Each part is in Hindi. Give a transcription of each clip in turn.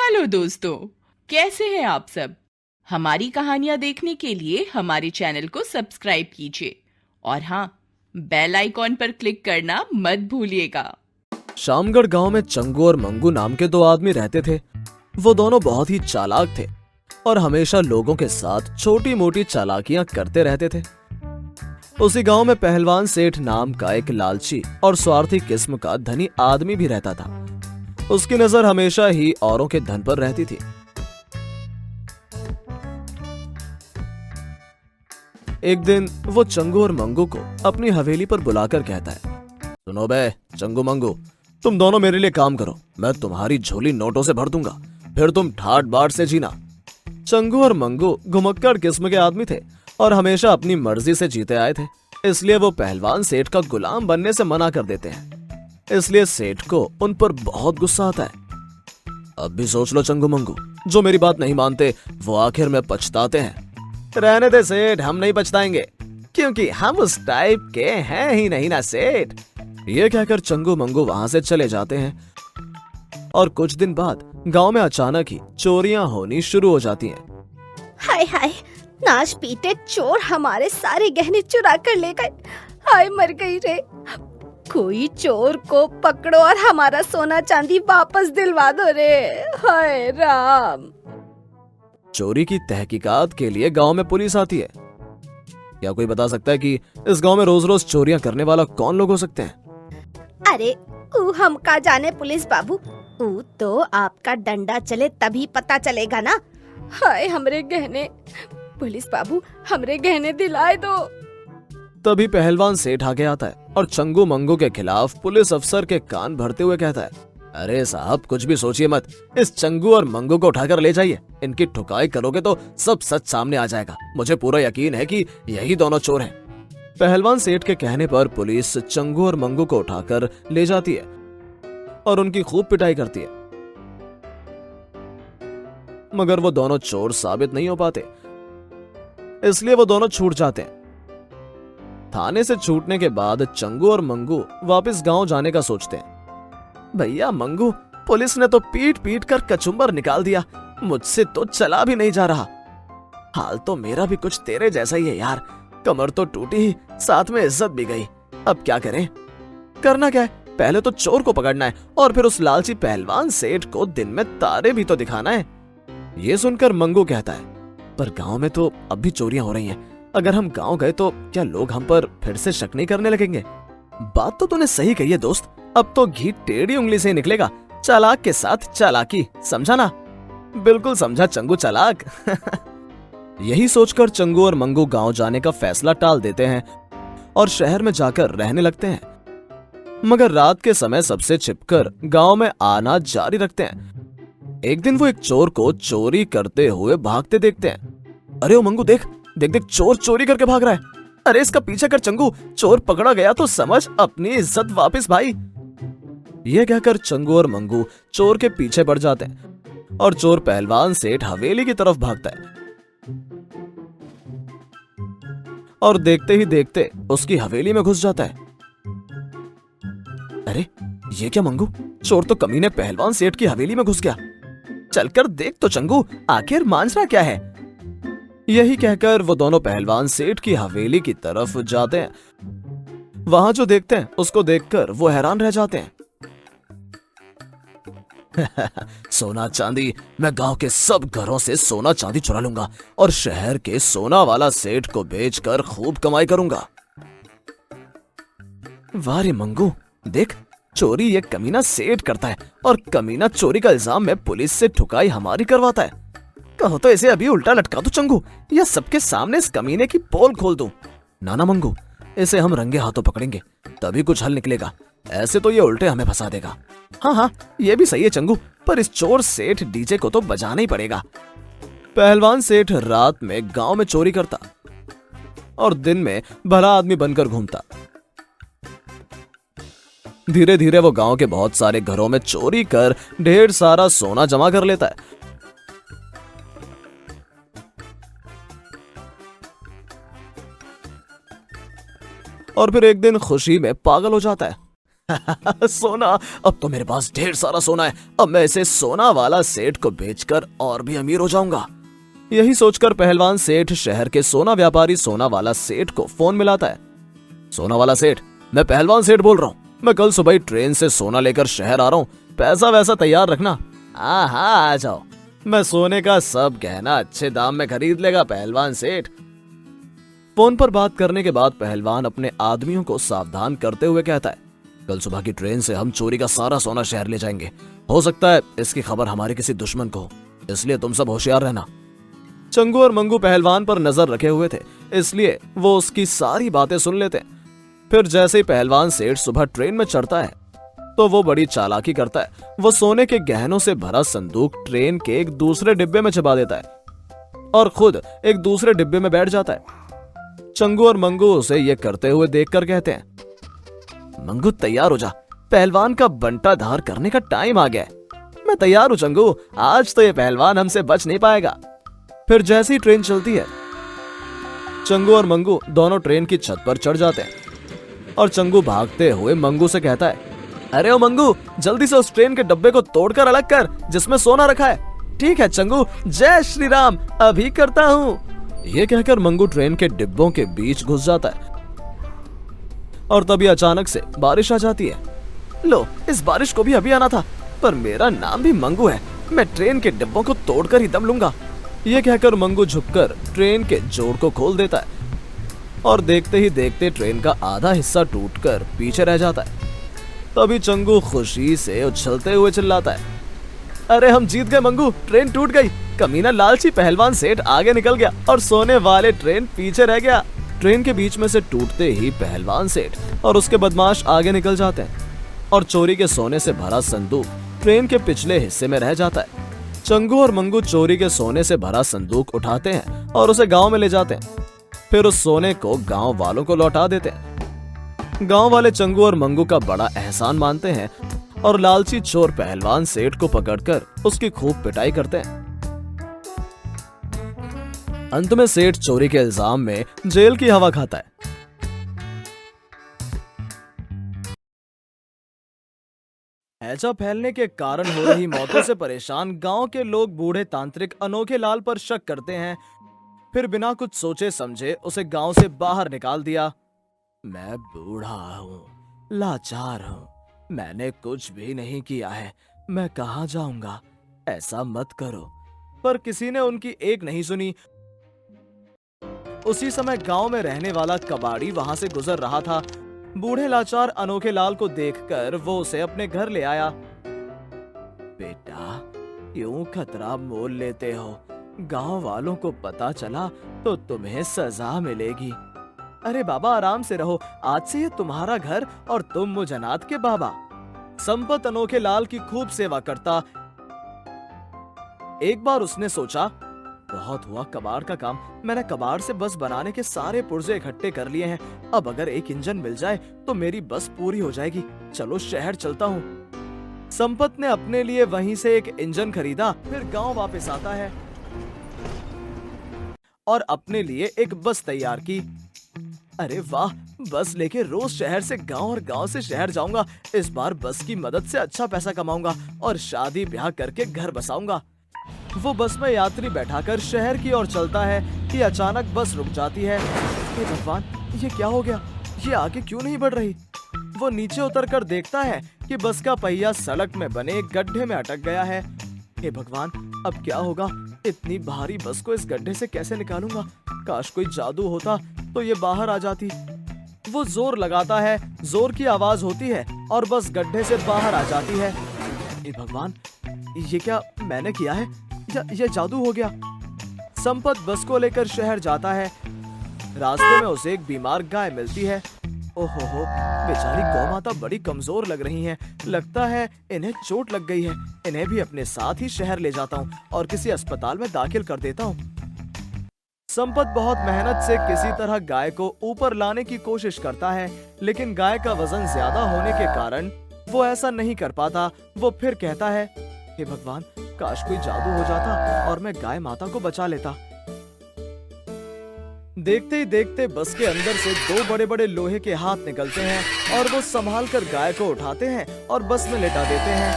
हेलो दोस्तों, कैसे हैं आप सब। हमारी कहानियां देखने के लिए हमारे चैनल को सब्सक्राइब कीजिए और हाँ, बेल आइकॉन पर क्लिक करना मत भूलिएगा। शामगढ़ गांव में चंगू और मंगू नाम के दो आदमी रहते थे। वो दोनों बहुत ही चालाक थे और हमेशा लोगों के साथ छोटी मोटी चालाकियां करते रहते थे। उसी गांव में पहलवान सेठ नाम का एक लालची और स्वार्थी किस्म का धनी आदमी भी रहता था। उसकी नजर हमेशा ही औरों के धन पर रहती थी। एक दिन वो चंगू और मंगू को अपनी हवेली पर बुलाकर कहता है, सुनो बे चंगू मंगू, तुम दोनों मेरे लिए काम करो, मैं तुम्हारी झोली नोटों से भर दूंगा, फिर तुम ठाट बाट से जीना। चंगू और मंगू घुमक्कड़ किस्म के आदमी थे और हमेशा अपनी मर्जी से जीते आए थे, इसलिए वो पहलवान सेठ का गुलाम बनने से मना कर देते हैं। इसलिए सेठ को उन पर बहुत गुस्सा आता है। अब भी सोच लो चंगू मंगू, जो मेरी बात नहीं मानते वो आखिर में पछताते हैं। रहने दे सेठ, हम नहीं पछताएंगे, क्योंकि हम उस टाइप के हैं ही नहीं ना सेठ। ये कहकर चंगू मंगू वहां से चले जाते हैं और कुछ दिन बाद गांव में अचानक ही चोरियां होनी शुरू हो जाती हैं। हाय हाय, नाश पीटे चोर हमारे सारे गहने चुरा कर ले गए। हाय मर गई रे। कोई चोर को पकड़ो और हमारा सोना चांदी वापस दिलवा दो रे। हाय राम। चोरी की तहकीकात के लिए गांव में पुलिस आती है। क्या कोई बता सकता है कि इस गांव में रोज रोज चोरियां करने वाला कौन लोग हो सकते हैं? अरे हम का जाने पुलिस बाबू, तो आपका डंडा चले तभी पता चलेगा ना। हाय हमरे गहने, पुलिस बाबू हमरे गहने दिलाए दो। तभी पहलवान सेठ आगे आता है और चंगू मंगू के खिलाफ पुलिस अफसर के कान भरते हुए कहता है, अरे साहब कुछ भी सोचिए मत, इस चंगू और मंगू को उठाकर ले जाइए। इनकी ठुकाई करोगे तो सब सच सामने आ जाएगा। मुझे पूरा यकीन है कि यही दोनों चोर हैं। पहलवान सेठ के कहने पर पुलिस चंगू और मंगू को उठाकर ले जाती है और उनकी खूब पिटाई करती है, मगर वो दोनों चोर साबित नहीं हो पाते, इसलिए वो दोनों छूट जाते हैं। थाने से छूटने के बाद चंगू और मंगू वापस गांव जाने का सोचते हैं। भैया मंगू, पुलिस ने तो पीट पीट कर कचुम्बर निकाल दिया, मुझसे तो चला भी नहीं जा रहा। हाल तो मेरा भी कुछ तेरे जैसा ही है यार, कमर तो टूटी ही, साथ में इज्जत भी गई। अब क्या करें? करना क्या है, पहले तो चोर को पकड़ना है और फिर उस लालची पहलवान सेठ को दिन में तारे भी तो दिखाना है। ये सुनकर मंगू कहता है, पर गांव में तो अब भी चोरियां हो रही हैं। अगर हम गांव गए तो क्या लोग हम पर फिर से शक नहीं करने लगेंगे? बात तो तूने सही कही है दोस्त, अब तो घी टेढ़ी उंगली से निकलेगा। चालाक के साथ चालाकी, समझा ना? बिल्कुल समझा चंगू चालाक। यही सोचकर चंगू और मंगू गांव जाने का फैसला टाल देते हैं और शहर में जाकर रहने लगते हैं, मगर रात के समय सबसे छिपकर गांव में आना जारी रखते हैं। एक दिन वो एक चोर को चोरी करते हुए भागते देखते हैं। अरे ओ मंगू, देख देख देख, चोर चोरी करके भाग रहा है। अरे इसका पीछा कर चंगू, चोर पकड़ा गया तो समझ अपनी इज्जत वापस भाई। यह कहकर चंगू और मंगू चोर के पीछे पड़ जाते हैं और चोर पहलवान सेठ हवेली की तरफ भागता है और देखते ही देखते उसकी हवेली में घुस जाता है। अरे ये क्या मंगू, चोर तो कमीने पहलवान सेठ की हवेली में घुस गया। चलकर देख तो चंगू, आखिर मांझना क्या है। यही कहकर वो दोनों पहलवान सेठ की हवेली की तरफ जाते हैं। वहां जो देखते हैं उसको देखकर वो हैरान रह जाते हैं। सोना चांदी, मैं गांव के सब घरों से सोना चांदी चुरा लूंगा और शहर के सोना वाला सेठ को बेचकर खूब कमाई करूंगा। वाह रे मंगू, देख चोरी ये कमीना सेठ करता है और कमीना चोरी का इल्जाम में पुलिस से ठुकाई हमारी करवाता है। कहो तो इसे अभी उल्टा लटका दूं चंगू, या सबके सामने इस कमीने की पोल खोल दूं। नाना मंगू, इसे हम रंगे हाथों पकड़ेंगे, तभी कुछ हल निकलेगा। ऐसे तो ये उल्टे हमें फंसा देगा। हाँ हाँ, ये भी सही है चंगू, पर इस चोर सेठ डीजे को तो बजाना ही पड़ेगा। पहलवान सेठ रात में गांव में चोरी करता और दिन में भला आदमी बनकर घूमता। धीरे धीरे वो गांव के बहुत सारे घरों में चोरी कर ढेर सारा सोना जमा कर लेता है। और फिर एक दिन खुशी में पागल हो जाता है। सोना, अब तो मेरे पास ढेर सारा सोना है। अब मैं इसे सोना वाला सेठ को बेचकर और भी अमीर हो जाऊंगा। यही सोचकर पहलवान सेठ शहर के सोना व्यापारी सोना वाला सेठ को फोन मिलाता है। सोना वाला सेठ, मैं पहलवान सेठ बोल रहा हूँ। मैं कल सुबह ही ट्रेन से सोना लेकर शहर आ रहा हूँ। पैसा वैसा तैयार रखना। हाँ हाँ, आ जाओ। मैं सोने का सब गहना अच्छे दाम में खरीद लेगा पहलवान सेठ। फोन पर बात करने के बाद पहलवान अपने आदमियों को सावधान करते हुए कहता है, कल सुबह की ट्रेन से हम चोरी का सारा सोना शहर ले जाएंगे। हो सकता है इसकी खबर हमारे किसी दुश्मन को हो, इसलिए तुम सब होशियार रहना। चंगू और मंगू पहलवान पर नजर रखे हुए थे, इसलिए वो उसकी सारी बातें सुन लेते। फिर जैसे ही पहलवान सेठ सुबह ट्रेन में चढ़ता है तो वो बड़ी चालाकी करता है। वो सोने के गहनों से भरा संदूक ट्रेन के एक दूसरे डिब्बे में छिपा देता है और खुद एक दूसरे डिब्बे में बैठ जाता है। चंगू और मंगू उसे ये करते हुए देखकर कहते हैं, मंगू तैयार हो जा, पहलवान का बंटा धार करने का टाइम आ गया है। मैं तैयार हूं चंगू, आज तो ये पहलवान हमसे बच नहीं पाएगा। फिर जैसे ही ट्रेन चलती है, चंगू और मंगू दोनों ट्रेन की छत पर चढ़ जाते हैं और चंगू भागते हुए मंगू से कहता है, अरे ओ मंगू, जल्दी से उस ट्रेन के डब्बे को तोड़कर अलग कर जिसमें सोना रखा है। ठीक है चंगू, जय श्री राम, अभी करता हूँ। ये कहकर मंगू ट्रेन के डिब्बों के बीच घुस जाता है और तभी अचानक से बारिश आ जाती है। लो, इस बारिश को भी अभी आना था, पर मेरा नाम भी मंगू है। मैं ट्रेन के डिब्बों को तोड़कर ही दम लूंगा। ये कहकर मंगू झुककर ट्रेन के जोड़ को खोल देता है और देखते ही देखते ट्रेन का आधा हिस्सा टूटकर पीछे रह जाता है। तभी चंगू खुशी से उछलते हुए चिल्लाता है, अरे हम जीत गए मंगू, ट्रेन टूट गई। कमीना लालची पहलवान सेठ आगे निकल गया और सोने वाले ट्रेन पीछे रह गया। ट्रेन के बीच में से टूटते ही पहलवान सेठ और उसके बदमाश आगे निकल जाते हैं और चोरी के सोने से भरा संदूक ट्रेन के पिछले हिस्से में रह जाता है। चंगू और मंगू चोरी के सोने से भरा संदूक उठाते हैं और उसे गांव में ले जाते हैं। फिर उस सोने को गांव वालों को लौटा देते हैं। गांव वाले चंगू और मंगू का बड़ा एहसान मानते हैं और लालची चोर पहलवान सेठ को पकड़कर उसकी खूब पिटाई करते हैं। अंत में सेठ चोरी के इल्जाम में जेल की हवा खाता है। हैजा फैलने के कारण हो रही मौतों से परेशान गांव के लोग बूढ़े तांत्रिक अनोखे लाल पर शक करते हैं। फिर बिना कुछ सोचे समझे उसे गांव से बाहर निकाल दिया। मैं बूढ़ा हूँ, लाचार हूँ, मैंने कुछ भी नहीं किया है, मैं कहाँ जाऊंगा, ऐसा मत करो। पर किसी ने उनकी एक नहीं सुनी। उसी समय गांव में रहने वाला कबाड़ी वहां से गुजर रहा था। बूढ़े लाचार अनोखे लाल को देखकर वो उसे अपने घर ले आया। बेटा, क्यों खतरा मोल लेते हो? गांव वालों को पता चला तो तुम्हें सजा मिलेगी। अरे बाबा, आराम से रहो, आज से ये तुम्हारा घर और तुम मुझ अनाथ के बाबा। संपत अनोखे लाल की खूब सेवा करता। एक बार उसने सोचा, बहुत हुआ कबाड़ का काम, मैंने कबाड़ से बस बनाने के सारे पुर्जे इकट्ठे कर लिए हैं। अब अगर एक इंजन मिल जाए तो मेरी बस पूरी हो जाएगी। चलो शहर चलता हूँ। संपत ने अपने लिए वहीं से एक इंजन खरीदा। फिर गांव वापस आता है और अपने लिए एक बस तैयार की। अरे वाह, बस लेके रोज शहर से गांव और गांव से शहर जाऊंगा। इस बार बस की मदद से अच्छा पैसा कमाऊंगा और शादी ब्याह करके घर बसाऊंगा। वो बस में यात्री बैठाकर शहर की ओर चलता है कि अचानक बस रुक जाती है। हे भगवान, ये क्या हो गया? ये आगे क्यों नहीं बढ़ रही? वो नीचे उतरकर देखता है कि बस का पहिया सड़क में बने एक गड्ढे में अटक गया है। हे भगवान, अब क्या होगा? इतनी भारी बस को इस गड्ढे से कैसे निकालूंगा? काश कोई जादू होता तो ये बाहर आ जाती। वो जोर लगाता है, जोर की आवाज होती है और बस गड्ढे से बाहर आ जाती है। हे भगवान, ये क्या मैंने किया है? ये जादू हो गया। संपत बस को लेकर शहर जाता है। रास्ते में उसे एक बीमार गाय मिलती है। ओहो हो, बेचारी गौ माता बड़ी कमजोर लग रही हैं। लगता है इन्हें चोट लग गई है। इन्हें भी अपने साथ ही शहर ले जाता हूँ और किसी अस्पताल में दाखिल कर देता हूँ। संपत बहुत मेहनत से किसी तरह गाय को ऊपर लाने की कोशिश करता है, लेकिन गाय का वजन ज्यादा होने के कारण वो ऐसा नहीं कर पाता। वो फिर कहता है, हे भगवान, काश कोई जादू हो जाता और मैं गाय माता को बचा लेता। देखते ही देखते बस के अंदर से दो बड़े बड़े लोहे के हाथ निकलते हैं और वो संभाल कर गाय को उठाते हैं और बस में लेटा देते हैं।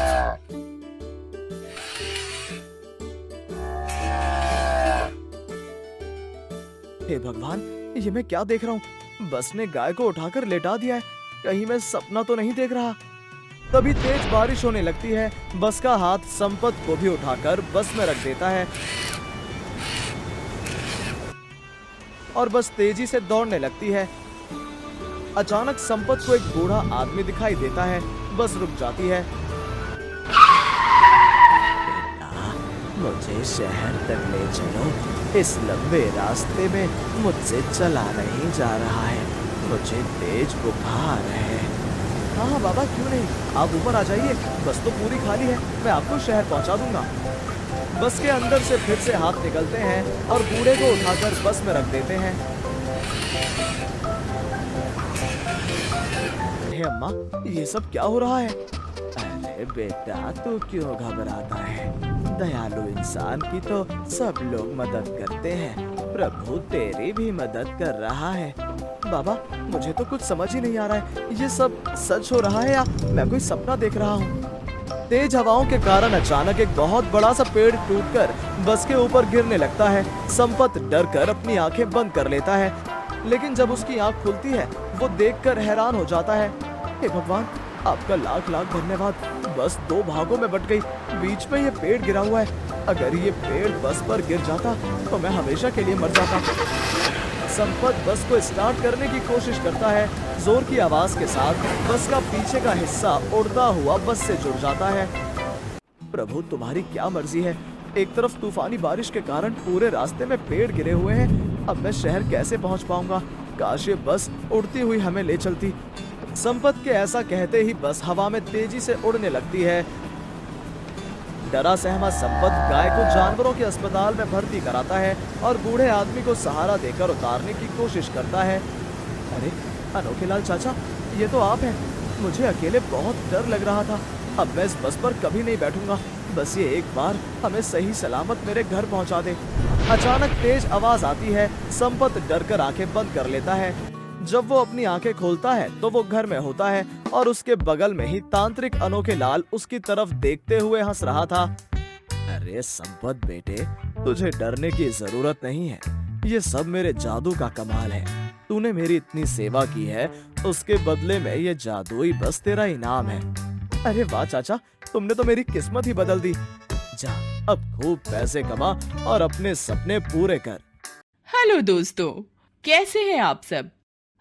हे भगवान, ये मैं क्या देख रहा हूँ? बस ने गाय को उठाकर लेटा दिया है। कहीं मैं सपना तो नहीं देख रहा? तभी तेज बारिश होने लगती है। बस का हाथ संपत को भी उठाकर बस में रख देता है और बस तेजी से दौड़ने लगती है। अचानक संपत को एक बूढ़ा आदमी दिखाई देता है। बस रुक जाती है। बेटा, मुझे शहर तक ले चलो। इस लंबे रास्ते में मुझसे चला नहीं जा रहा है। मुझे तेज बुखार है। हाँ बाबा, क्यों नहीं, आप ऊपर आ जाइए। बस तो पूरी खाली है, मैं आपको शहर पहुंचा दूंगा। बस के अंदर से फिर से हाथ निकलते हैं और बूढ़े को उठाकर बस में रख देते हैं। हे अम्मा, ये सब क्या हो रहा है? अरे बेटा, तू क्यों घबराता है? दयालु इंसान की तो सब लोग मदद करते हैं। प्रभु तेरी भी मदद कर रहा है। बाबा, मुझे तो कुछ समझ ही नहीं आ रहा है। ये सब सच हो रहा है या मैं कोई सपना देख रहा हूँ? तेज हवाओं के कारण अचानक एक बहुत बड़ा सा पेड़ टूटकर बस के ऊपर गिरने लगता है। संपत डरकर अपनी आंखें बंद कर लेता है, लेकिन जब उसकी आंख खुलती है वो देखकर हैरान हो जाता है। हे भगवान, आपका लाख लाख धन्यवाद। बस दो भागों में बट गई। बीच में ये पेड़ गिरा हुआ है। अगर ये पेड़ बस पर गिर जाता तो मैं हमेशा के लिए मर जाता। संपत बस को स्टार्ट करने की कोशिश करता है। जोर की आवाज के साथ बस का पीछे का हिस्सा उड़ता हुआ बस से जुड़ जाता है। प्रभु, तुम्हारी क्या मर्जी है। एक तरफ तूफानी बारिश के कारण पूरे रास्ते में पेड़ गिरे हुए हैं। अब मैं शहर कैसे पहुंच पाऊंगा? काश ये बस उड़ती हुई हमें ले चलती। संपत के ऐसा कहते ही बस हवा में तेजी से उड़ने लगती है। डरा सहमा संपत गाय को जानवरों के अस्पताल में भर्ती कराता है और बूढ़े आदमी को सहारा देकर उतारने की कोशिश करता है। अरे अनोखे लाल चाचा, ये तो आप हैं। मुझे अकेले बहुत डर लग रहा था। अब मैं इस बस पर कभी नहीं बैठूंगा। बस ये एक बार हमें सही सलामत मेरे घर पहुंचा दे। अचानक तेज आवाज आती है। संपत डरकर आंखें बंद कर लेता है। जब वो अपनी आंखें खोलता है तो वो घर में होता है और उसके बगल में ही तांत्रिक अनोखे लाल उसकी तरफ देखते हुए हंस रहा था। अरे संपत बेटे, तुझे डरने की जरूरत नहीं है। ये सब मेरे जादू का कमाल है। तूने मेरी इतनी सेवा की है, उसके बदले में ये जादुई बस तेरा इनाम है। अरे वाह चाचा, तुमने तो मेरी किस्मत ही बदल दी। जा, अब खूब पैसे कमा और अपने सपने पूरे कर। हेलो दोस्तों, कैसे हैं आप सब?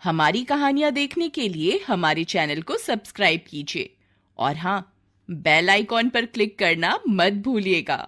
हमारी कहानियां देखने के लिए हमारे चैनल को सब्सक्राइब कीजिए और हाँ, बेल आइकॉन पर क्लिक करना मत भूलिएगा।